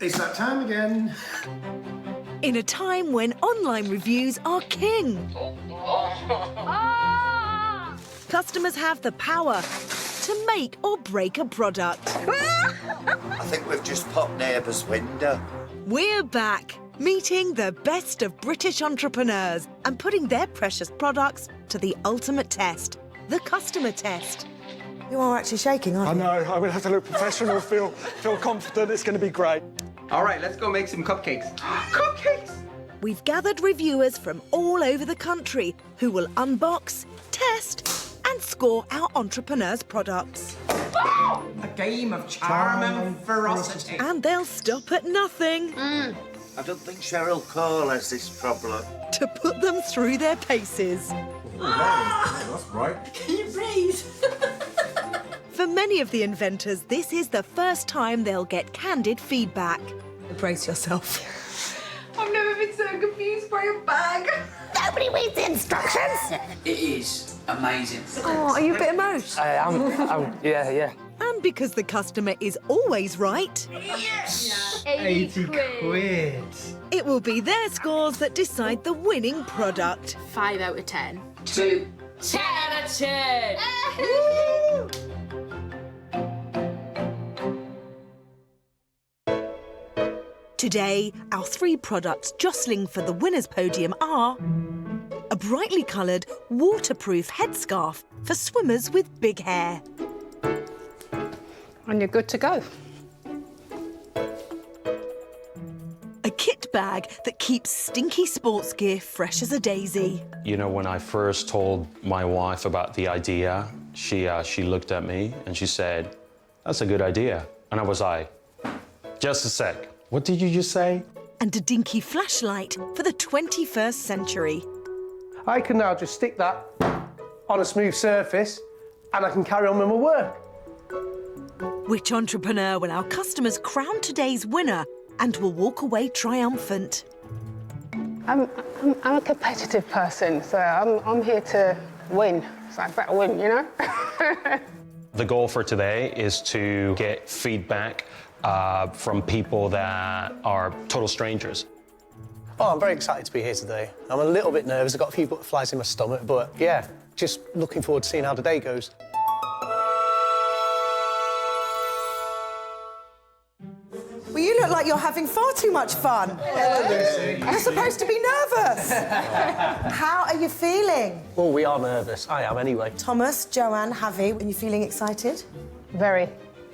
It's that time again. In a time when online reviews are king. Customers have the power to make or break a product. I think we've just popped neighbour's window. We're back, meeting the best of British entrepreneurs and putting their precious products to the ultimate test, the customer test. You are actually shaking, aren't you? I know. I will have to look professional, feel confident. It's going to be great. All right, let's go make some cupcakes. Cupcakes! We've gathered reviewers from all over the country who will unbox, test and score our entrepreneurs' products. A game of charm and ferocity. And they'll stop at nothing I don't think Cheryl Cole has this problem. to put them through their paces. That's right. Can you breathe? For many of the inventors, this is the first time they'll get candid feedback. Brace yourself. I've never been so confused by a bag. Nobody reads the instructions. It is amazing. Oh, are you a bit emotional? Yeah. And because the customer is always right, 80 quid. it will be their scores that decide the winning product. 5 out of 10. 2. 10 out of 10. Today, our 3 products jostling for the winner's podium are a brightly coloured, waterproof headscarf for swimmers with big hair. And you're good to go. A kit bag that keeps stinky sports gear fresh as a daisy. You know, when I first told my wife about the idea, she looked at me and she said, "That's a good idea." And I was like, "Just a sec. What did you just say?" And a dinky flashlight for the 21st century. I can now just stick that on a smooth surface and I can carry on with my work. Which entrepreneur will our customers crown today's winner and will walk away triumphant? I'm a competitive person, so I'm here to win. So I better win, you know? The goal for today is to get feedback from people that are total strangers. Oh, I'm very excited to be here today. I'm a little bit nervous. I've got a few butterflies in my stomach, but yeah, just looking forward to seeing how the day goes. Well, you look like you're having far too much fun. You're supposed to be nervous. How are you feeling? Well, we are nervous. I am anyway. Thomas, Joanne, Javi, are you feeling excited? Very,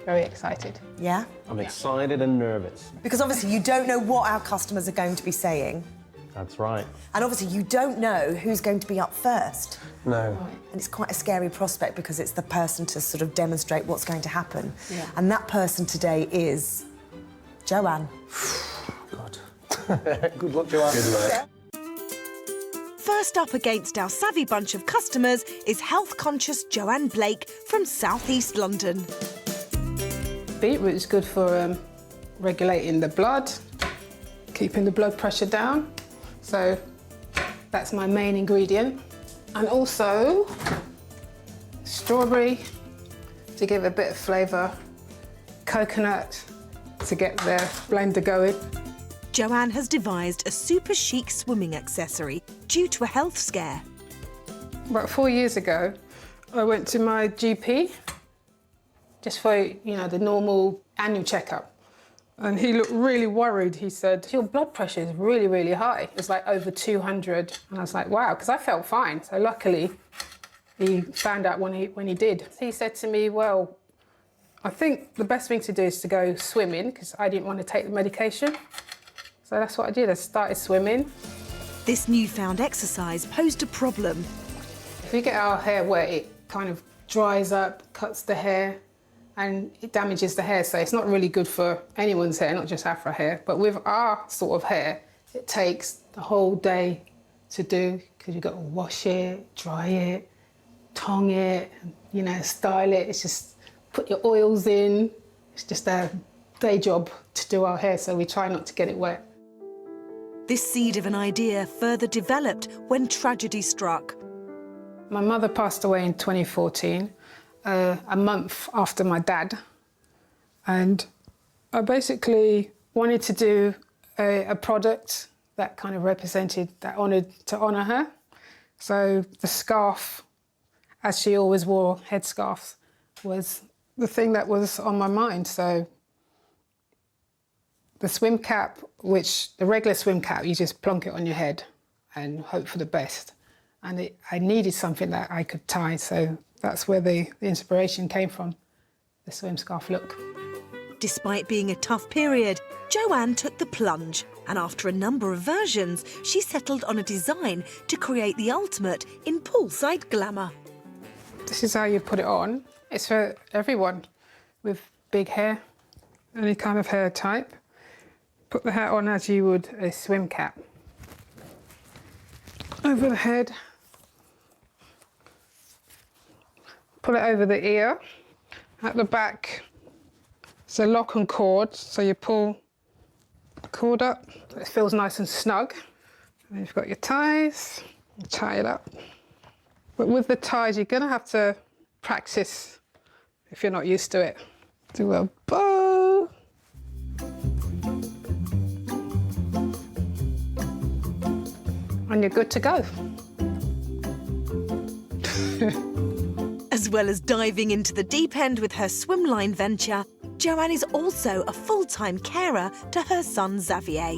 very excited. Yeah? I'm excited and nervous. Because obviously you don't know what our customers are going to be saying. That's right. And obviously you don't know who's going to be up first. No. And it's quite a scary prospect because it's the person to sort of demonstrate what's going to happen. Yeah. And that person today is Joanne. God. Good luck, Joanne. Good luck. First up against our savvy bunch of customers is health-conscious Joanne Blake from South East London. Beetroot is good for regulating the blood, keeping the blood pressure down. So that's my main ingredient. And also strawberry to give a bit of flavour, coconut to get the blender going. Joanne has devised a super chic swimming accessory due to a health scare. About 4 years ago, I went to my GP just for, you know, the normal annual checkup. And he looked really worried. He said, "Your blood pressure is really, really high." It's like over 200. And I was like, wow, because I felt fine. So luckily, he found out when he did. He said to me, "Well, I think the best thing to do is to go swimming," because I didn't want to take the medication. So that's what I did. I started swimming. This newfound exercise posed a problem. If we get our hair wet, it kind of dries up, cuts the hair, and it damages the hair. So it's not really good for anyone's hair, not just Afro hair. But with our sort of hair, it takes the whole day to do, because you've got to wash it, dry it, tongue it, you know, style it. It's just put your oils in. It's just a day job to do our hair, so we try not to get it wet. This seed of an idea further developed when tragedy struck. My mother passed away in 2014, a month after my dad. And I basically wanted to do a product that kind of represented, that to honour her. So the scarf, as she always wore headscarves, was the thing that was on my mind. So the swim cap, which the regular swim cap, you just plonk it on your head and hope for the best. And I needed something that I could tie, so that's where the inspiration came from, the swim scarf look. Despite being a tough period, Joanne took the plunge, and after a number of versions, she settled on a design to create the ultimate in poolside glamour. This is how you put it on. It's for everyone with big hair, any kind of hair type. Put the hat on as you would a swim cap. Over the head. Put it over the ear. At the back, it's a lock and cord, so you pull the cord up. It feels nice and snug. And then you've got your ties. You tie it up. But with the ties, you're going to have to practice if you're not used to it. Do a bow. And you're good to go. As well as diving into the deep end with her swimline venture, Joanne is also a full-time carer to her son Xavier.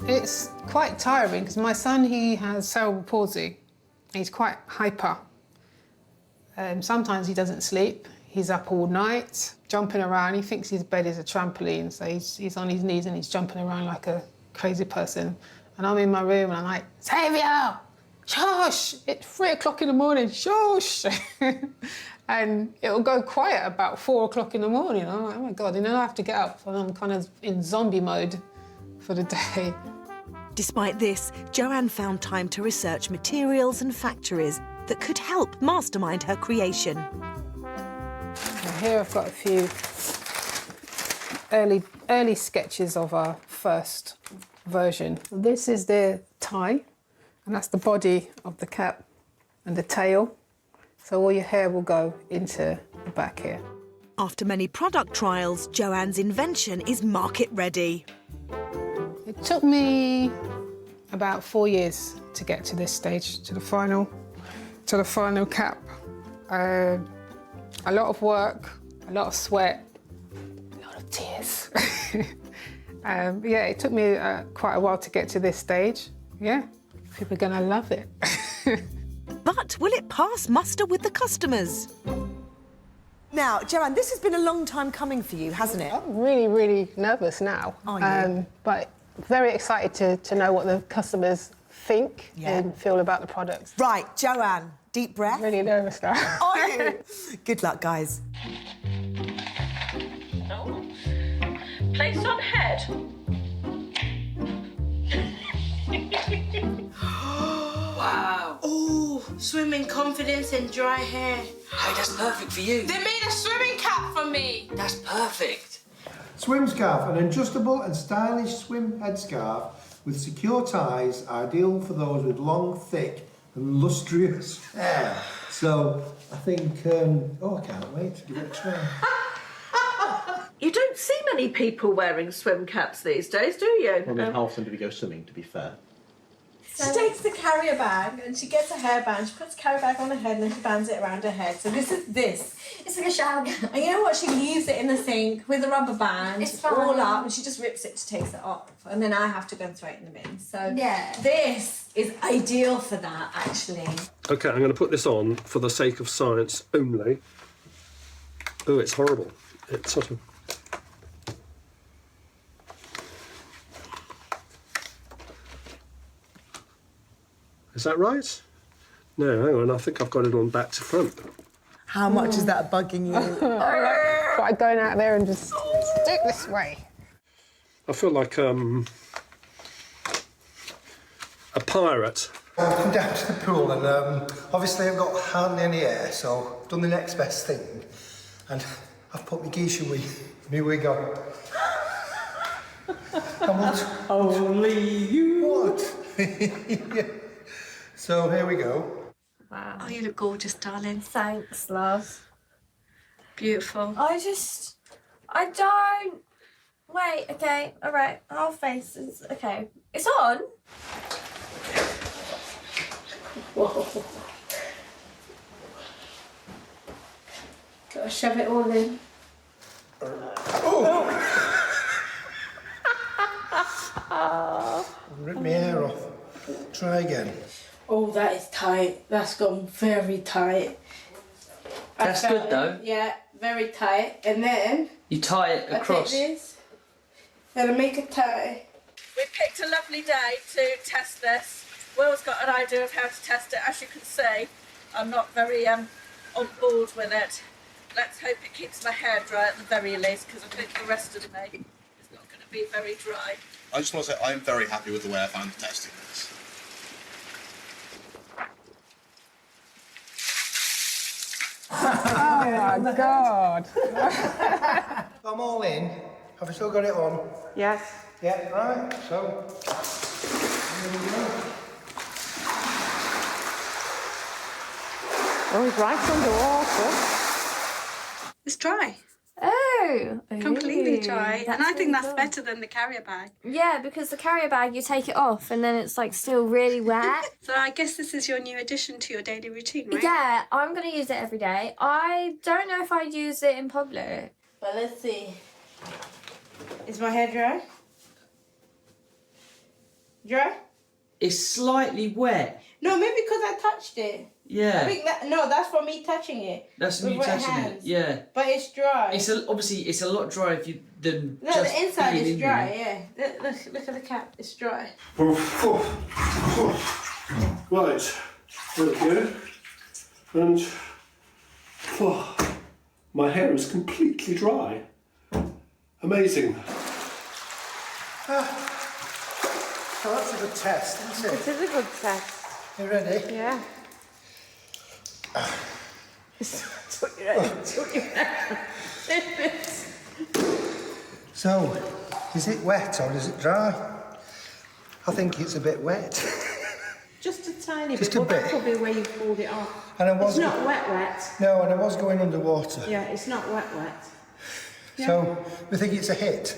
It's quite tiring because my son, he has cerebral palsy. He's quite hyper. Sometimes he doesn't sleep. He's up all night, jumping around. He thinks his bed is a trampoline, so he's on his knees and he's jumping around like a crazy person. And I'm in my room and I'm like, Xavier! Shush! It's 3 o'clock in the morning, shush! And it'll go quiet about 4 o'clock in the morning. I'm like, oh my God, and then I have to get up and I'm kind of in zombie mode for the day. Despite this, Joanne found time to research materials and factories that could help mastermind her creation. So here I've got a few early sketches of our first version. This is the tie, and that's the body of the cap and the tail. So all your hair will go into the back here. After many product trials, Joanne's invention is market ready. It took me about 4 years to get to this stage, to the final cap. A lot of work, a lot of sweat, a lot of tears. Yeah, it took me quite a while to get to this stage. Yeah, people are gonna love it. But will it pass muster with the customers? Now, Joanne, this has been a long time coming for you, hasn't it? I'm really, really nervous now. Are you? But very excited to know what the customers think and feel about the products. Right, Joanne, deep breath. Really nervous now. Are you? Good luck, guys. Oh. Place on head. Wow. Oh, swimming confidence and dry hair. Hey, that's perfect for you. They made a swimming cap for me. That's perfect. Swim scarf, an adjustable and stylish swim headscarf with secure ties, ideal for those with long, thick and lustrous hair. So I think, I can't wait to give it a try. You don't see many people wearing swim caps these days, do you? Well, I mean, how often do we go swimming, to be fair? She takes the carrier bag and she gets a hairband. She puts the carrier bag on her head and then she bands it around her head. So this is this. It's like a shower gown. And you know what? She leaves it in the sink with a rubber band. It's fine. All up, and she just rips it, she takes it off, and then I have to go and throw it in the bin. So yeah, this is ideal for that, actually. OK, I'm going to put this on for the sake of science only. Oh, it's horrible. It's sort of... Is that right? No, hang on, I think I've got it on back to front. How much is that bugging you? Like going out there and just do it this way. I feel like a pirate. I've come down to the pool and obviously I've got hardly any air, so I've done the next best thing. And I've put my geisha wig on. And what? Only you. What? Yeah. So here we go. wow. Oh, you look gorgeous, darling. Thanks, love. Beautiful. I don't Wait, okay, all right. Our faces, okay. It's on. Whoa. Gotta shove it all in. Rip my hair off. Try again. Oh, that is tight. That's gone very tight. That's good though. Yeah, very tight. And then You tie it across. I take this and I make a tie. We picked a lovely day to test this. Will's got an idea of how to test it. As you can see, I'm not very on board with it. Let's hope it keeps my hair dry at the very least, because I think the rest of me is not going to be very dry. I just want to say I'm very happy with the way I found testing this. Oh my God. I'm all in. Have I still got it on? Yes. Yeah, right, so... Here we go. Oh, he's right underwater. It's dry. Oh, Completely dry. And I think that's really better than the carrier bag. Yeah, because the carrier bag, you take it off and then it's like still really wet. So I guess this is your new addition to your daily routine, right? Yeah, I'm going to use it every day. I don't know if I'd use it in public. But let's see. Is my hair dry? Dry? It's slightly wet. No, maybe because I touched it. Yeah. I think that's for me touching it. That's with me wet touching hands. it. Yeah. But it's dry. Obviously it's a lot drier if you than No, just the inside being is in dry, there. yeah. Look at the cap, it's dry. Right, there we go. And my hair is completely dry. Amazing. So that's a good test, isn't it? It is a good test. You ready? Yeah. So, is it wet or is it dry? I think it's a bit wet. Just a tiny Just bit. a Well, bit. that's probably where you pulled it off. And I was It's not wet. No, and I was going underwater. Yeah, it's not wet. So, we think it's a hit.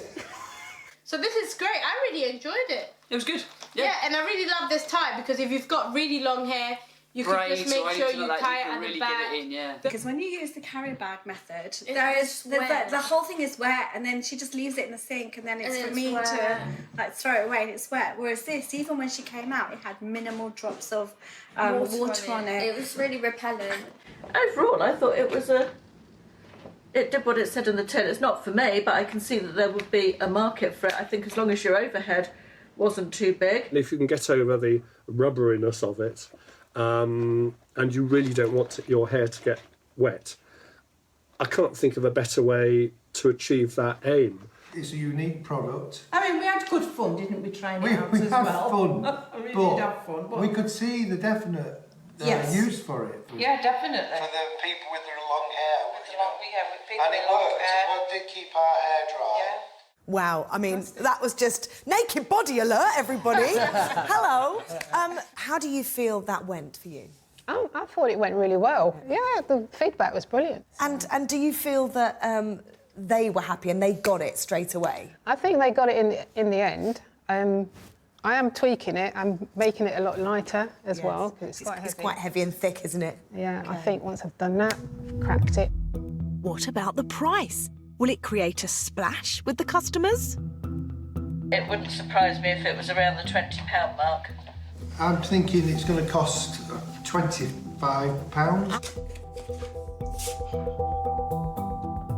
So this is great. I really enjoyed it. It was good. Yeah, and I really love this tie because if you've got really long hair, you can just make sure you tie it at the back. Yeah. Because when you use the carrier bag method, It's wet. the whole thing is wet, and then she just leaves it in the sink, and then it's And for it's me wet. to like throw it away, and it's wet. Whereas this, even when she came out, it had minimal drops of water on it. It was really repellent. Overall, I thought it was it did what it said in the tin. It's not for me, but I can see that there would be a market for it. I think as long as your overhead wasn't too big. If you can get over the rubberiness of it, and you really don't want your hair to get wet, I can't think of a better way to achieve that aim. It's a unique product. I mean, we had good fun, didn't we, trying We it out had as well? fun, We really but did have fun. But... we could see the definite Yes. use for it. Yeah, definitely. For the people with the long hair. with people And it worked. It did keep our hair dry. Wow, I mean, that was just naked body alert, everybody. Hello. How do you feel that went for you? I thought it went really well. Yeah, the feedback was brilliant. And do you feel that they were happy and they got it straight away? I think they got it in the end. I am tweaking it. I'm making it a lot lighter as well. 'Cause It's quite heavy and thick, isn't it? Yeah, I think once I've done that, cracked it. What about the price? Will it create a splash with the customers? It wouldn't surprise me if it was around the £20 mark. I'm thinking it's going to cost £25.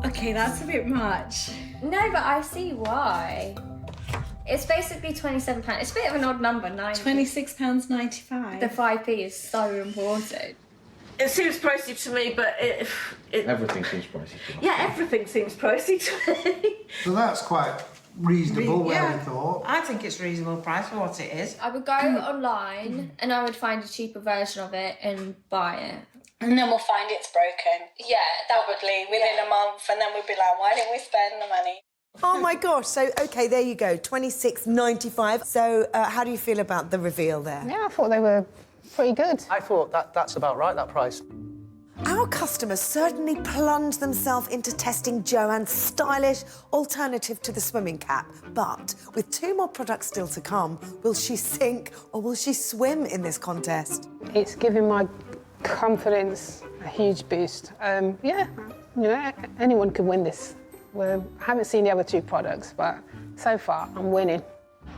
Okay, that's a bit much. No, but I see why. It's basically £27. It's a bit of an odd number, £26.95. The 5p is so important. It seems pricey to me, but Everything seems pricey to me. yeah, everything seems pricey to me. So that's quite reasonable, where we thought. I think it's reasonable price for what it is. I would go online and I would find a cheaper version of it and buy it. And then we'll find it's broken. Yeah, Probably within a month, and then we'll be like, why didn't we spend the money? Oh my gosh, so, OK, there you go, £26.95. So how do you feel about the reveal there? Yeah, I thought they were pretty good. I thought that's about right, that price. Our customers certainly plunged themselves into testing Joanne's stylish alternative to the swimming cap. But with 2 more products still to come, will she sink or will she swim in this contest? It's giving my confidence a huge boost. Yeah, you know, anyone could win this. Well, I haven't seen the other 2 products, but so far I'm winning.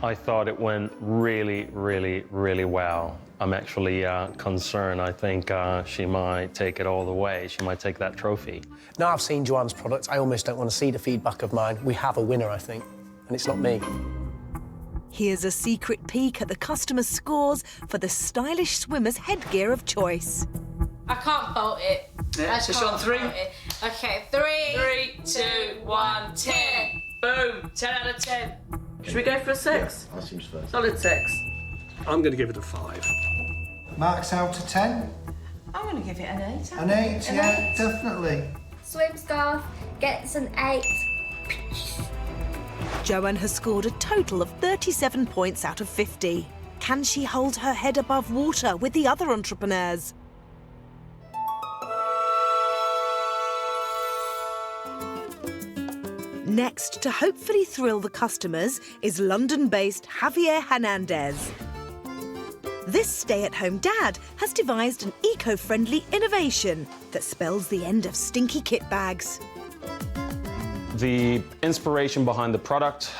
I thought it went really, really, really well. I'm actually concerned. I think she might take it all the way. She might take that trophy. Now I've seen Joanne's product, I almost don't want to see the feedback of mine. We have a winner, I think, and it's not me. Here's a secret peek at the customers' scores for the stylish swimmer's headgear of choice. I can't bolt it. Yeah, so it's on 3. Okay, 3, 2, 1, 10. Boom, 10 out of 10. Should we go for a 6? Yeah, that seems fair. Solid 6. I'm going to give it a 5. Marks out of 10. I'm going to give it an 8. An 8, yeah, definitely. Swim scarf gets an 8. Joanne has scored a total of 37 points out of 50. Can she hold her head above water with the other entrepreneurs? Next, to hopefully thrill the customers, is London-based Javier Hernandez. This stay-at-home dad has devised an eco-friendly innovation that spells the end of stinky kit bags. The inspiration behind the product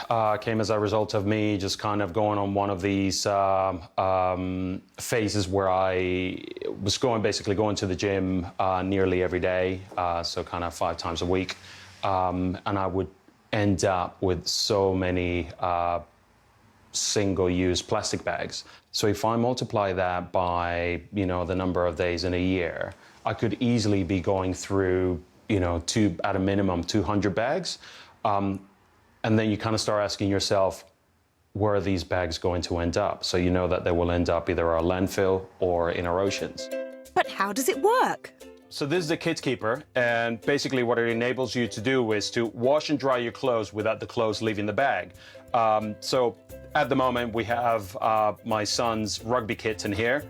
came as a result of me just kind of going on one of these phases where I was basically going to the gym nearly every day, so kind of 5 times a week, and I would end up with so many single-use plastic bags. So if I multiply that by, you know, the number of days in a year, I could easily be going through, you know, at a minimum 200 bags. And then you kind of start asking yourself, where are these bags going to end up? So you know that they will end up either our landfill or in our oceans. But how does it work? So this is the Kit Keeper, and basically what it enables you to do is to wash and dry your clothes without the clothes leaving the bag. So at the moment we have my son's rugby kits in here.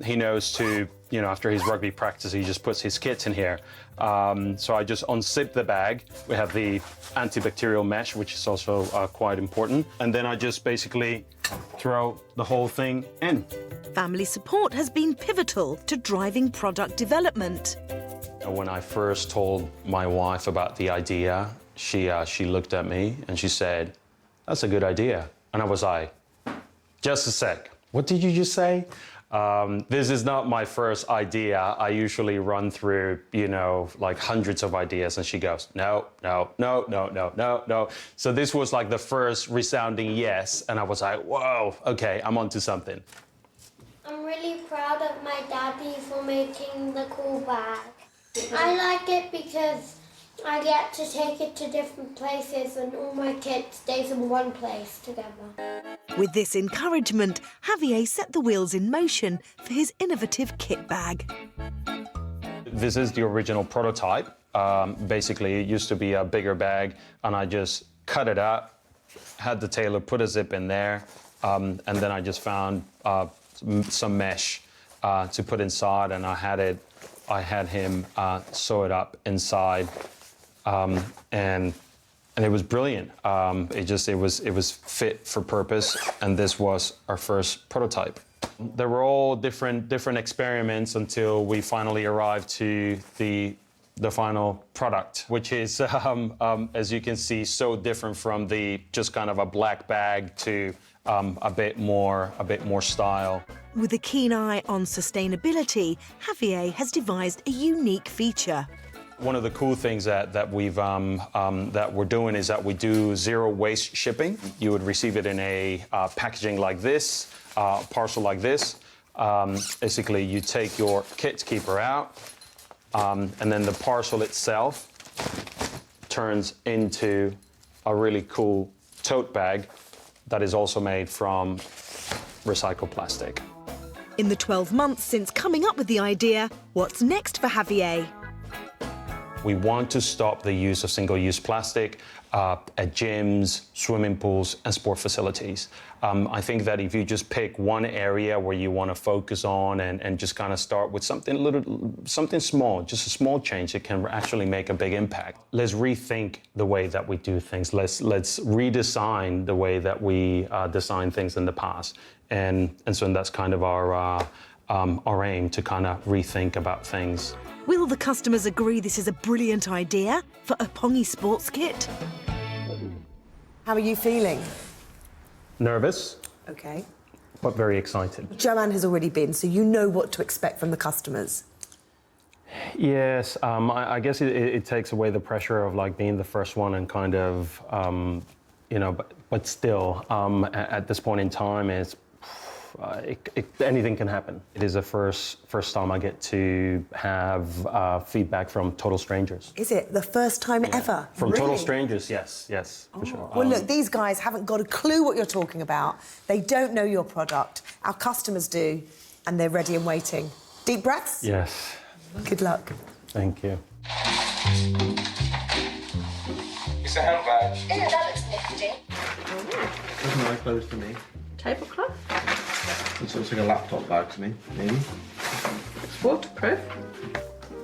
He knows to, you know, after his rugby practice, he just puts his kits in here. So I just unzip the bag. We have the antibacterial mesh, which is also quite important. And then I just basically throw the whole thing in. Family support has been pivotal to driving product development. When I first told my wife about the idea, she looked at me and she said, "That's a good idea." And I was like, "Just a sec. What did you just say?" This is not my first idea. I usually run through, you know, like hundreds of ideas, and she goes, "No, no, no, no, no, no, no." So this was like the first resounding yes, and I was like, "Whoa, okay, I'm onto something." I'm really proud of my daddy for making the cool bag. I like it because I get to take it to different places and all my kit stays in one place together. With this encouragement, Javier set the wheels in motion for his innovative kit bag. This is the original prototype. Basically, it used to be a bigger bag, and I just cut it up, had the tailor put a zip in there, and then I just found some mesh to put inside, and I had him sew it up inside, and it was brilliant. It was fit for purpose, and this was our first prototype. There were all different experiments until we finally arrived to the final product, which is, as you can see, so different from the just kind of a black bag to a bit more style. With a keen eye on sustainability, Javier has devised a unique feature. One of the cool things that we're doing is that we do zero waste shipping. You would receive it in a packaging like this, parcel like this. Basically, you take your Kit Keeper out, and then the parcel itself turns into a really cool tote bag that is also made from recycled plastic. In the 12 months since coming up with the idea, what's next for Javier? We want to stop the use of single-use plastic at gyms, swimming pools, and sport facilities. I think that if you just pick one area where you want to focus on and just kind of start with something small, just a small change, it can actually make a big impact. Let's rethink the way that we do things. Let's redesign the way that we design things in the past. And so that's kind of our aim, to kind of rethink about things. Will the customers agree this is a brilliant idea for a Pongy sports kit? How are you feeling? Nervous, Okay. but very excited. Joanne has already been, so you know what to expect from the customers. Yes, I guess it takes away the pressure of like being the first one and kind of, you know, but still, at this point in time, anything can happen. It is the first time I get to have feedback from total strangers. Is it the first time ever? From Really? total strangers, yes, for sure. Well, look, these guys haven't got a clue what you're talking about. They don't know your product. Our customers do, and they're ready and waiting. Deep breaths? Yes. Good luck. Thank you. It's a handbag. Isn't that looks nifty? Doesn't nice clothes to me. Tablecloth. It looks like a laptop bag to me, maybe. It's waterproof.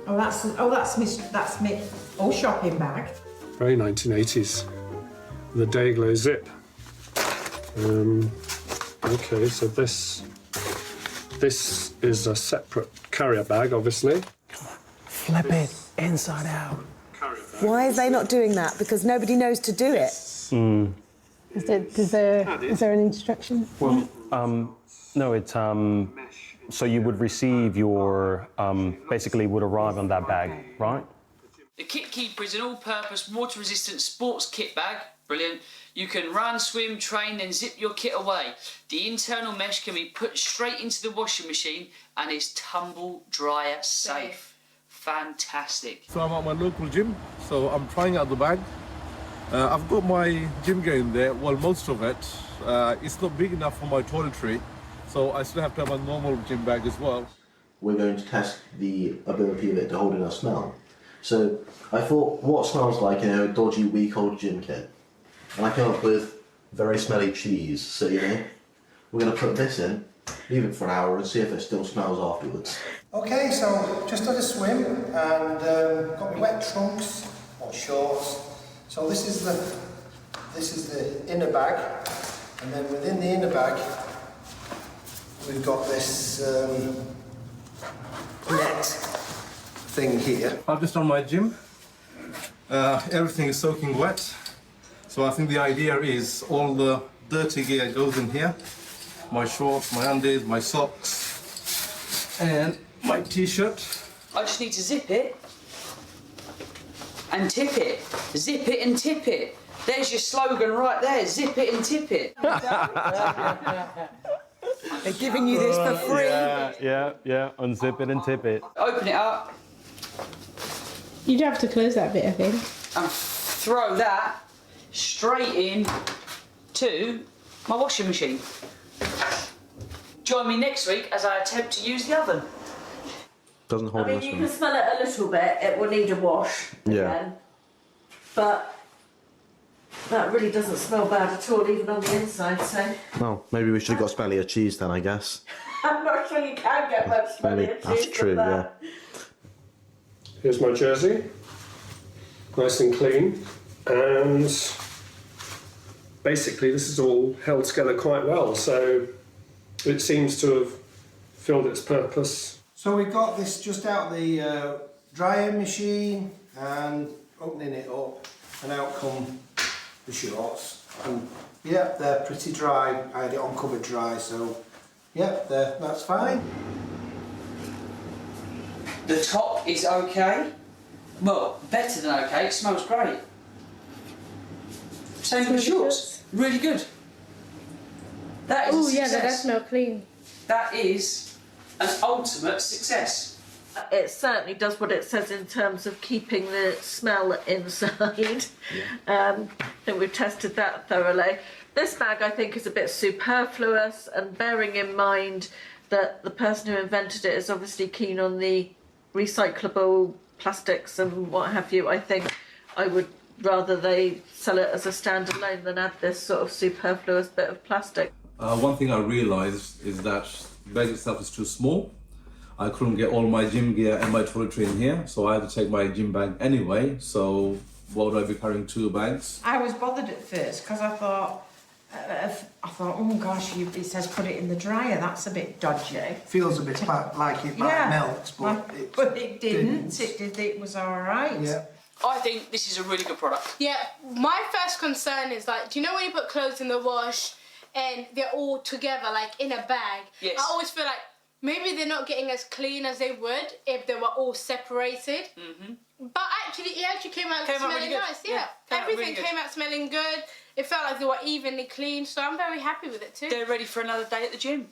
That's me old shopping bag. Very 1980s. The Dayglow zip. Okay, so this is a separate carrier bag, obviously. Flip it inside out. Why are they not doing that? Because nobody knows to do it. Is there an instruction? Well, no, it's so you would receive your basically would arrive on that bag, right? The Kit Keeper is an all-purpose, water-resistant sports kit bag. Brilliant. You can run, swim, train, then zip your kit away. The internal mesh can be put straight into the washing machine and is tumble dryer safe. Fantastic. So I'm at my local gym, so I'm trying out the bag. I've got my gym gear in there, well, most of it. It's not big enough for my toiletry, so I still have to have a normal gym bag as well. We're going to test the ability of it to hold in a smell. So I thought, what smells like in a dodgy, week-old gym kit? And I came up with very smelly cheese. So, you know, we're going to put this in, leave it for an hour and see if it still smells afterwards. Okay, so just had a swim and got my wet trunks or shorts. So this is the inner bag, and then within the inner bag we've got this net thing here. I've just done my gym. Everything is soaking wet. So I think the idea is all the dirty gear goes in here. My shorts, my undies, my socks, and my t-shirt. I just need to zip it and tip it. Zip it and tip it. There's your slogan right there. Zip it and tip it. They're giving you this for free. Yeah. Unzip it and tip it. Open it up You'd have to close that bit, I think. and throw that straight in to my washing machine. Join me next week as I attempt to use the oven. Doesn't hold I mean, this you one. can smell it a little bit. It will need a wash again. But that really doesn't smell bad at all, even on the inside, so... Well, maybe we should have got smellier cheese then, I guess. I'm not sure you can get much smellier cheese That's true, than yeah. that. Here's my jersey, nice and clean, and basically this is all held together quite well, so it seems to have filled its purpose. So we got this just out the drying machine and opening it up, and out come the shorts. And yeah, they're pretty dry. I had it on cover dry, so yeah, that's fine. The top is okay. Well, better than okay. It smells great. Same with the shorts. Really good. That is a Oh yeah, that does success. smell clean. That is an ultimate success. It certainly does what it says in terms of keeping the smell inside. I think we've tested that thoroughly. This bag, I think, is a bit superfluous, and bearing in mind that the person who invented it is obviously keen on the recyclable plastics and what have you. I think I would rather they sell it as a standalone than add this sort of superfluous bit of plastic. One thing I realised is that the bag itself is too small. I couldn't get all my gym gear and my toiletry in here, so I had to take my gym bag anyway. So why would I be carrying 2 bags? I was bothered at first because I thought, oh gosh, it says put it in the dryer. That's a bit dodgy. Feels a bit like it might melt, but it didn't. It was all right. Yeah. I think this is a really good product. Yeah, my first concern is like, do you know when you put clothes in the wash and they're all together, like in a bag? Yes. I always feel like maybe they're not getting as clean as they would if they were all separated. Mm-hmm. But it actually came out smelling really good. nice. Yeah, everything came out smelling good. It felt like they were evenly clean, so I'm very happy with it too. They're ready for another day at the gym.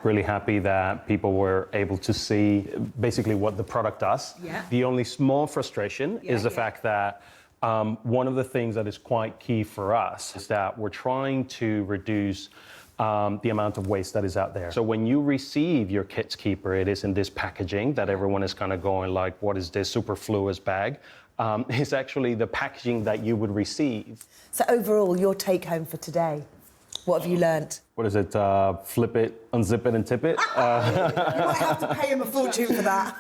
Really happy that people were able to see basically what the product does. Yeah. The only small frustration is the fact that one of the things that is quite key for us is that we're trying to reduce the amount of waste that is out there. So when you receive your kit's keeper, it is in this packaging that everyone is kind of going like, what is this superfluous bag? It's actually the packaging that you would receive. So overall, your take home for today, what have you learnt? What is it? Flip it, unzip it, and tip it? You might have to pay him a fortune for that.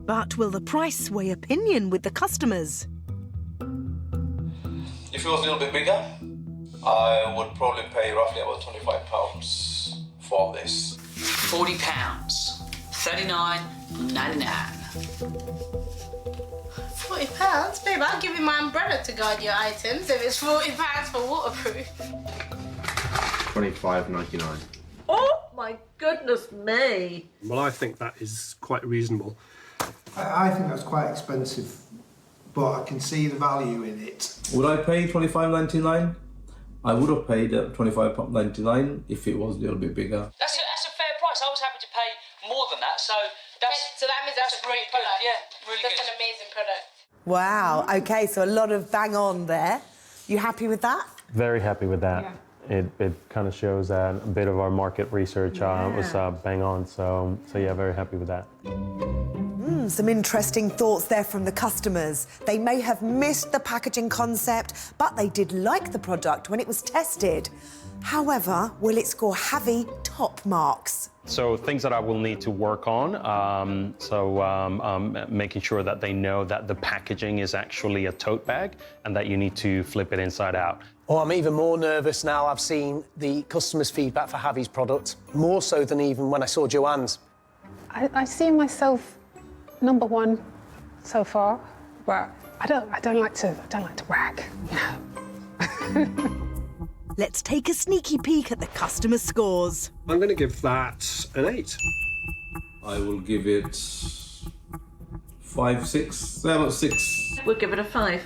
But will the price sway opinion with the customers? If it was a little bit bigger, I would probably pay roughly about £25 for this. £40, $39.99. £40? Babe, I'll give you my umbrella to guide your items if it's £40 for waterproof. $25.99. Oh my goodness me! Well, I think that is quite reasonable. I think that's quite expensive, but I can see the value in it. Would I pay £25.99? I would have paid £25.99 if it was a little bit bigger. That's a fair price. I was happy to pay more than that, so So that means that's a great product. Yeah, really That's good. an amazing product. Wow, OK, so a lot of bang on there. You happy with that? Very happy with that. It kind of shows that a bit of our market research was bang on. So yeah, very happy with that. Some interesting thoughts there from the customers. They may have missed the packaging concept, but they did like the product when it was tested. However, will it score heavy top marks? So things that I will need to work on. Making sure that they know that the packaging is actually a tote bag and that you need to flip it inside out. Oh, I'm even more nervous now I've seen the customers' feedback for Javi's product, more so than even when I saw Joanne's. I see myself number one so far, but I don't like to brag. Let's take a sneaky peek at the customer scores. I'm going to give that an 8. I will give it 5, 6, about 6. We'll give it a 5.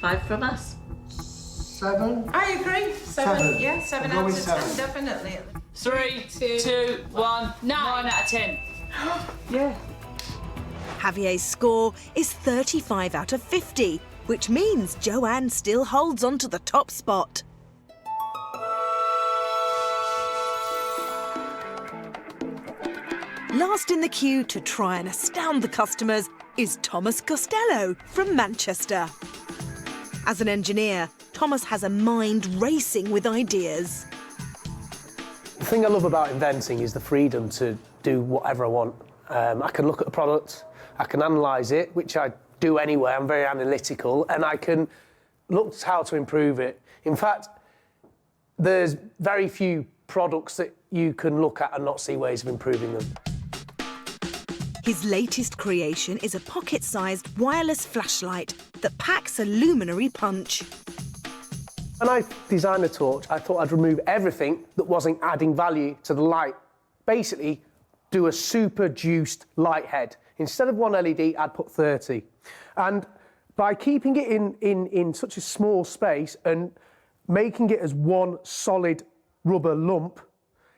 5 from us. 7. I agree. 7. Yeah, 7 I'll go out with of 10, 7. definitely. 3, 2, 1, 9 out of 10. Yeah. Javier's score is 35 out of 50, which means Joanne still holds on to the top spot. Last in the queue to try and astound the customers is Thomas Costello from Manchester. As an engineer, Thomas has a mind racing with ideas. The thing I love about inventing is the freedom to do whatever I want. I can look at a product, I can analyse it, which I do anyway, I'm very analytical, and I can look at how to improve it. In fact, there's very few products that you can look at and not see ways of improving them. His latest creation is a pocket-sized wireless flashlight that packs a luminary punch. When I designed the torch, I thought I'd remove everything that wasn't adding value to the light. Basically, do a super juiced light head. Instead of 1 LED, I'd put 30. And by keeping it in such a small space and making it as one solid rubber lump,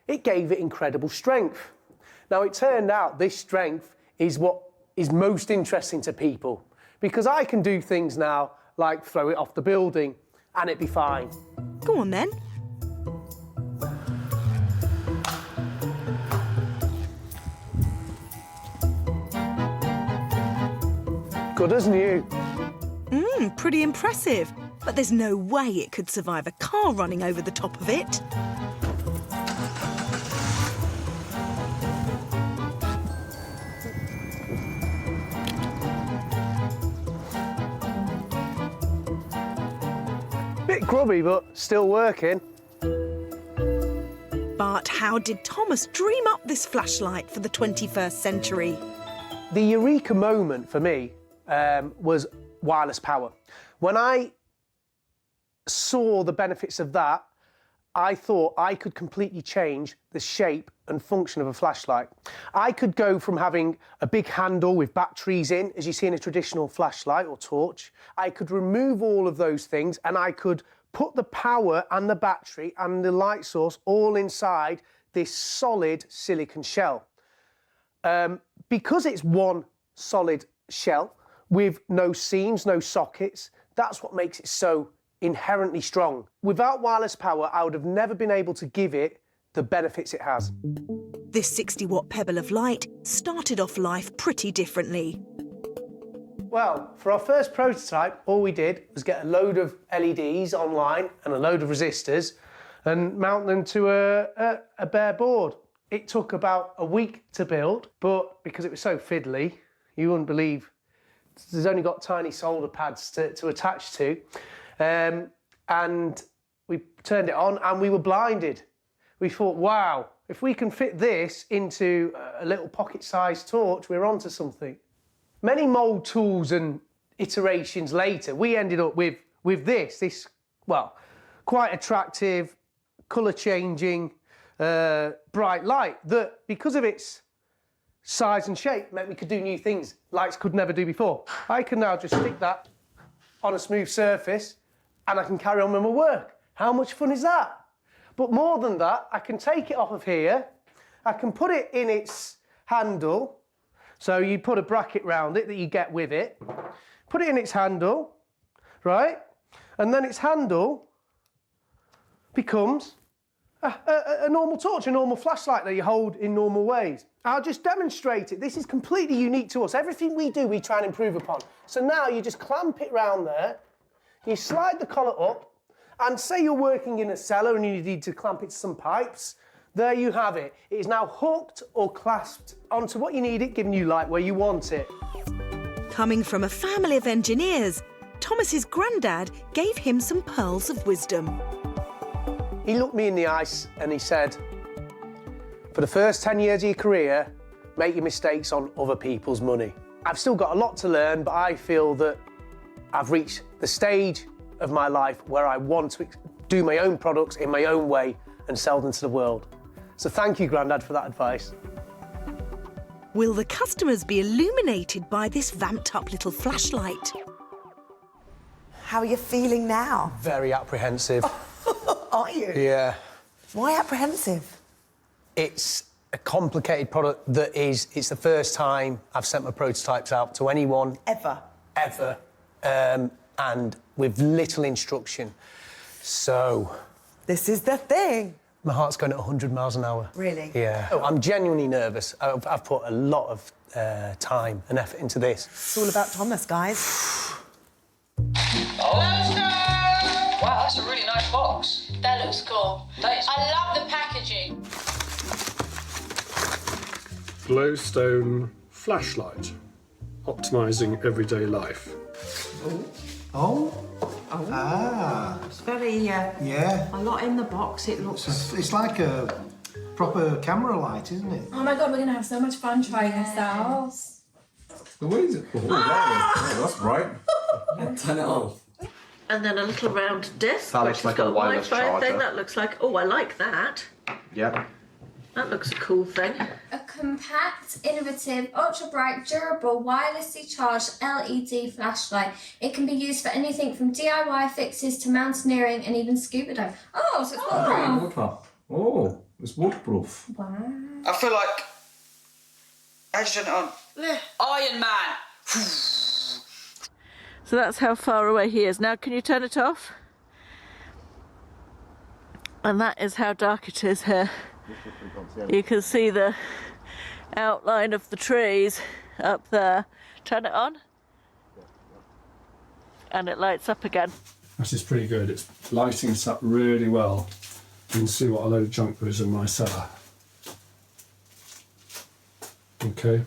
it gave it incredible strength. Now, it turned out this strength is what is most interesting to people, because I can do things now like throw it off the building and it'd be fine. Go on then. Good as new. Pretty impressive. But there's no way it could survive a car running over the top of it. Bit grubby, but still working. But how did Thomas dream up this flashlight for the 21st century? The eureka moment for me was wireless power. When I saw the benefits of that, I thought I could completely change the shape and function of a flashlight. I could go from having a big handle with batteries in, as you see in a traditional flashlight or torch. I could remove all of those things and I could put the power and the battery and the light source all inside this solid silicon shell. Because it's one solid shell with no seams, no sockets, that's what makes it so inherently strong. Without wireless power, I would have never been able to give it the benefits it has. This 60-watt pebble of light started off life pretty differently. Well, for our first prototype, all we did was get a load of LEDs online and a load of resistors and mount them to a bare board. It took about a week to build, but because it was so fiddly, you wouldn't believe there's only got tiny solder pads to attach to. And we turned it on and we were blinded. We thought, wow, if we can fit this into a little pocket-sized torch, we're onto something. Many mould tools and iterations later, we ended up with this, well, quite attractive, colour-changing, bright light that, because of its size and shape, meant we could do new things lights could never do before. I can now just stick that on a smooth surface and I can carry on with my work. How much fun is that? But more than that, I can take it off of here, I can put it in its handle, so you put a bracket round it that you get with it, put it in its handle, right? And then its handle becomes a normal torch, a normal flashlight that you hold in normal ways. I'll just demonstrate it. This is completely unique to us. Everything we do, we try and improve upon. So now you just clamp it round there, you slide the collar up, and say you're working in a cellar and you need to clamp it to some pipes, there you have it. It is now hooked or clasped onto what you need it, giving you light where you want it. Coming from a family of engineers, Thomas's granddad gave him some pearls of wisdom. He looked me in the eyes and he said, for the first 10 years of your career, make your mistakes on other people's money. I've still got a lot to learn, but I feel that I've reached the stage of my life where I want to do my own products in my own way and sell them to the world. So thank you, Grandad, for that advice. Will the customers be illuminated by this vamped-up little flashlight? How are you feeling now? Very apprehensive. Are you? Yeah. Why apprehensive? It's a complicated product it's the first time I've sent my prototypes out to anyone. Ever? Ever. And with little instruction. So... This is the thing. My heart's going at 100 miles an hour. Really? Yeah. Oh, I'm genuinely nervous. I've put a lot of time and effort into this. It's all about Thomas, guys. Oh. Wow, that's a really nice box. That looks cool. I love the packaging. Glowstone flashlight, optimising everyday life. Oh. Ah. It's very, yeah. a lot in the box, it looks... It's like a proper camera light, isn't it? Oh my god, we're gonna have so much fun trying this out. The way is it? Oh, wow. Oh, that's bright. Turn it on. And then a little round disc, That which looks has like got a wireless Wi-Fi thing. charger. That looks like, oh, I like that. Yep. That looks a cool thing. A compact, innovative, ultra-bright, durable, wirelessly charged LED flashlight. It can be used for anything from DIY fixes to mountaineering and even scuba diving. Oh, so it's waterproof. Water. Oh, it's waterproof. Wow. I feel like... How'd you turn it on? Iron Man! So that's how far away he is. Now, can you turn it off? And that is how dark it is here. You can see the outline of the trees up there. Turn it on. and it lights up again. That is pretty good. It's lighting us up really well. You can see what a load of junk there is in my cellar. Okay.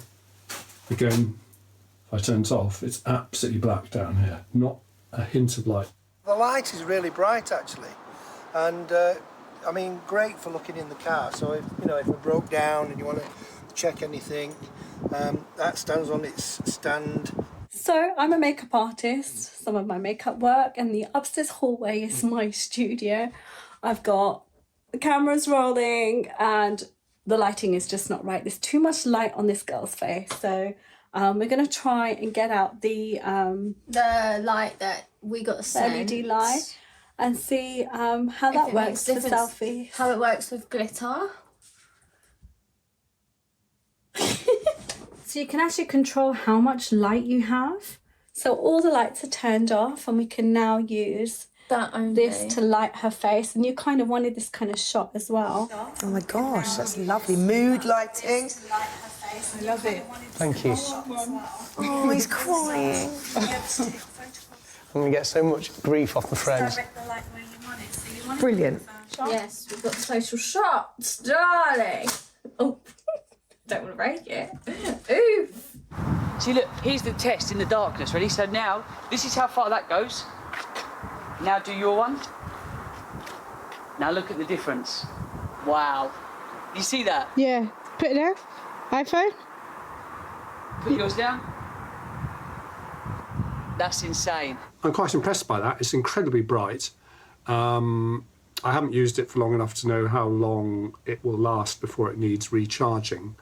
Again, if I turn it off, it's absolutely black down here. Not a hint of light. The light is really bright actually, and I mean great for looking in the car. So if it broke down and you want to check anything, that stands on its stand. So I'm a makeup artist, some of my makeup work, and the upstairs hallway is my studio. I've got the cameras rolling and the lighting is just not right. There's too much light on this girl's face. So we're going to try and get out the light that we got sent. LED light and see how that works for selfies. How it works with glitter. So you can actually control how much light you have. So all the lights are turned off and we can now use this to light her face. And you kind of wanted this kind of shot as well. Oh my gosh, that's lovely. Mood lighting. I love it. Thank you. Oh, he's crying. I'm going to get so much grief off my friends. Brilliant. Yes, we've got social shots, darling. Oh, don't want to break it. Oof. See, look, here's the test in the darkness. Ready? So now, this is how far that goes. Now do your one. Now look at the difference. Wow. You see that? Yeah. Put it there. iPhone. Put yours down. That's insane. I'm quite impressed by that. It's incredibly bright. I haven't used it for long enough to know how long it will last before it needs recharging.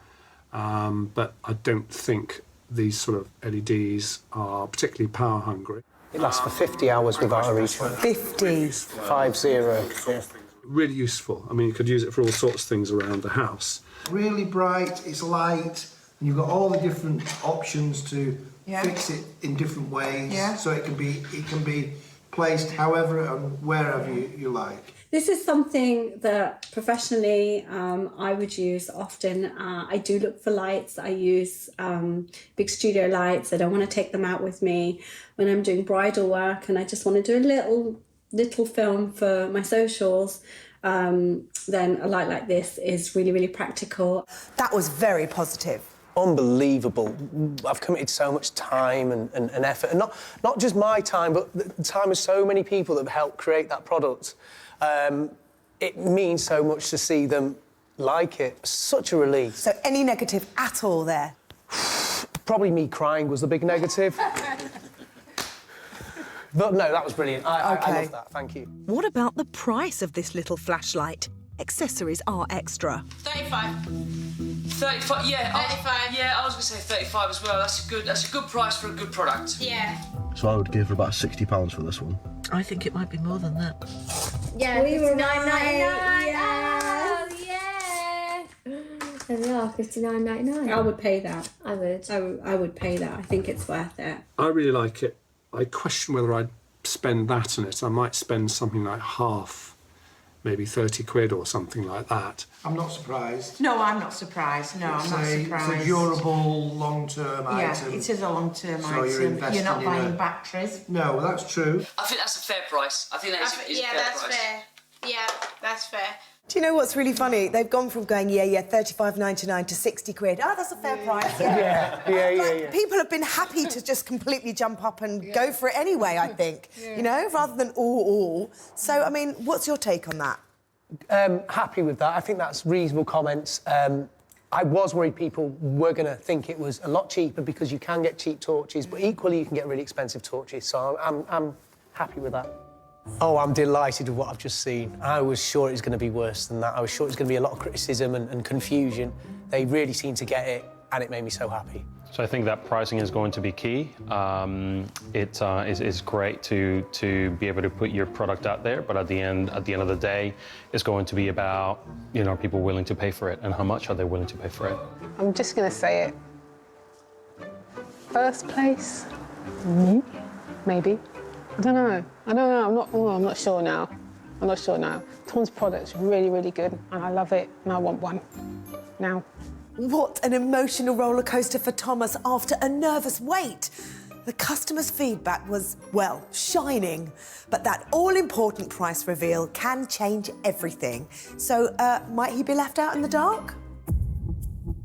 But I don't think these sort of LEDs are particularly power hungry. It lasts for 50 hours without a recharge. 50? 50, yeah. Really useful. I mean, you could use it for all sorts of things around the house. Really bright, it's light, and you've got all the different options to fix it in different ways. Yeah. So it can be placed however and wherever you like. This is something that professionally I would use often. I do look for lights. I use big studio lights. I don't want to take them out with me when I'm doing bridal work and I just want to do a little film for my socials. Then a light like this is really, really practical. That was very positive. Unbelievable. I've committed so much time and effort, and not just my time, but the time of so many people that have helped create that product. It means so much to see them like it. Such a relief. So any negative at all there? Probably me crying was the big negative. But no, that was brilliant. I love that, thank you. What about the price of this little flashlight? Accessories are extra. 35. 35, yeah. 35. Yeah, I was going to say 35 as well. That's a good price for a good product. Yeah. So I would give about £60 for this one. I think it might be more than that. Yeah, We were $59.99. right, Oh, yeah. There we are, $59.99. I would pay that. I would. I would pay that. I think it's worth it. I really like it. I question whether I'd spend that on it. I might spend something like half, maybe 30 quid or something like that. I'm not surprised. No, I'm not surprised. No, I'm not surprised. It's a durable, long-term Yeah, item. it is a long-term So you're item. investing You're not in buying a- batteries. No, that's true. I think that's a fair price. I think that is a fair that's price. fair. Yeah, that's fair. Do you know what's really funny? They've gone from going, £35.99 to 60 quid. Oh, that's a fair price. Yeah. People have been happy to just completely jump up and go for it anyway, I think. You know, rather than all. So, I mean, what's your take on that? Happy with that. I think that's reasonable comments. I was worried people were going to think it was a lot cheaper because you can get cheap torches, but equally you can get really expensive torches. So I'm happy with that. Oh, I'm delighted with what I've just seen. I was sure it was going to be worse than that. I was sure it was going to be a lot of criticism and confusion. They really seemed to get it, and it made me so happy. So I think that pricing is going to be key. It's great to be able to put your product out there, but at the end of the day, it's going to be about, are people willing to pay for it, and how much are they willing to pay for it? I'm just going to say it. First place, me, maybe. I don't know. I'm not sure now. Tom's product's really, really good, and I love it, and I want one now. What an emotional roller coaster for Thomas after a nervous wait. The customer's feedback was, well, shining, but that all-important price reveal can change everything. So, might he be left out in the dark?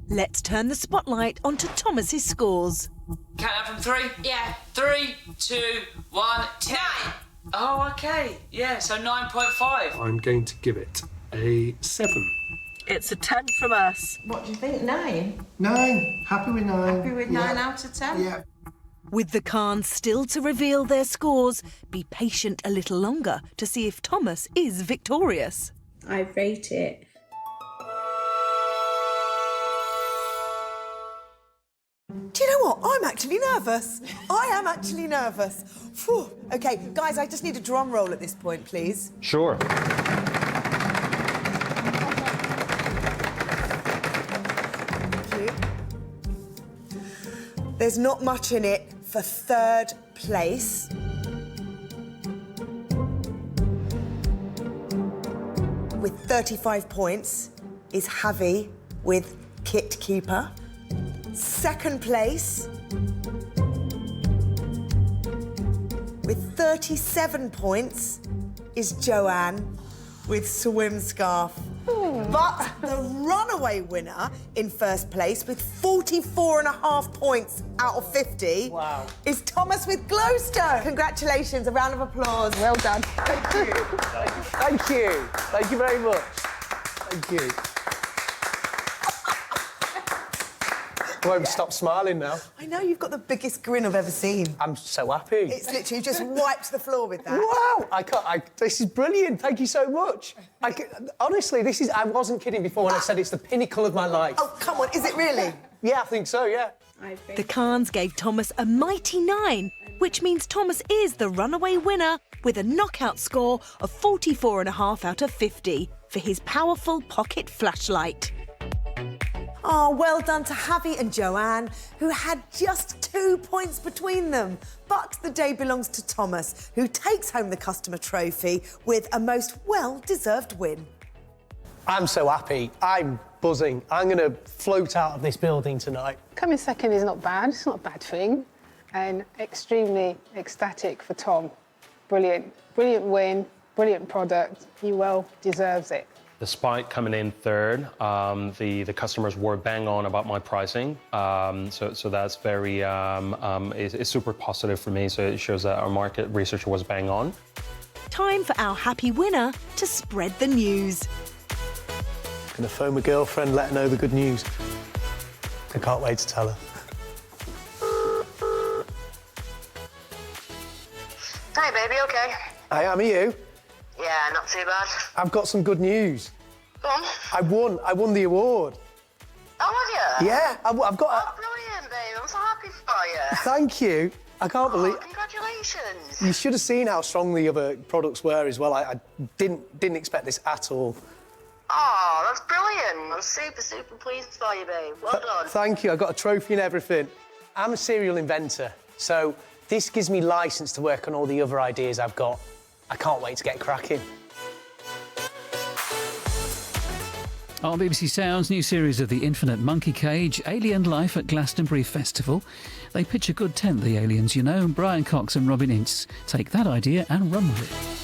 Let's turn the spotlight onto Thomas's scores. Count out from 3? Yeah. 3, 2, 1, 10. 9. Oh, okay. Yeah, so 9.5. I'm going to give it a 7. It's a 10 from us. What do you think? 9? 9. Happy with 9. Happy with 9 out of 10? Yeah. With the Khans still to reveal their scores, be patient a little longer to see if Thomas is victorious. I rate it. Do you know what? I'm actually nervous. I am actually nervous. Phew. OK, guys, I just need a drum roll at this point, please. Sure. Thank you. There's not much in it for 3rd place. With 35 points is Javi with Kit Keeper. 2nd place with 37 points is Joanne with Swim Scarf. But the runaway winner in 1st place with 44.5 points out of 50 is Thomas with Glowstone. Congratulations, a round of applause. Well done. Thank you. Thank you. Thank you very much. Thank you. I won't stop smiling now. I know, you've got the biggest grin I've ever seen. I'm so happy. It's literally just wiped the floor with that. Wow! This is brilliant. Thank you so much. Honestly, I wasn't kidding before when I said it's the pinnacle of my life. Oh, come on, is it really? Yeah, I think so, yeah. The Khans gave Thomas a mighty 9, which means Thomas is the runaway winner with a knockout score of 44.5 out of 50 for his powerful pocket flashlight. Oh, well done to Javi and Joanne, who had just 2 points between them. But the day belongs to Thomas, who takes home the customer trophy with a most well-deserved win. I'm so happy. I'm buzzing. I'm going to float out of this building tonight. Coming second is not bad. It's not a bad thing. And extremely ecstatic for Tom. Brilliant. Brilliant win. Brilliant product. He well deserves it. Despite coming in 3rd, the customers were bang on about my pricing. So that's very, it's super positive for me. So it shows that our market research was bang on. Time for our happy winner to spread the news. Gonna phone my girlfriend, let her know the good news. I can't wait to tell her. Hey, baby, okay? I am, are you? Yeah, not too bad. I've got some good news. Go on. I won the award. Oh, have you? Yeah, I've got Oh, brilliant, babe. I'm so happy for you. Thank you. I can't believe... Congratulations. You should have seen how strong the other products were as well. I didn't expect this at all. Oh, that's brilliant. I'm super, super pleased for you, babe. Well done. Thank you. I got a trophy and everything. I'm a serial inventor, so this gives me licence to work on all the other ideas I've got. I can't wait to get cracking. On BBC Sound's new series of The Infinite Monkey Cage, Alien Life at Glastonbury Festival. They pitch a good tent, the aliens, you know, and Brian Cox and Robin Ince take that idea and run with it.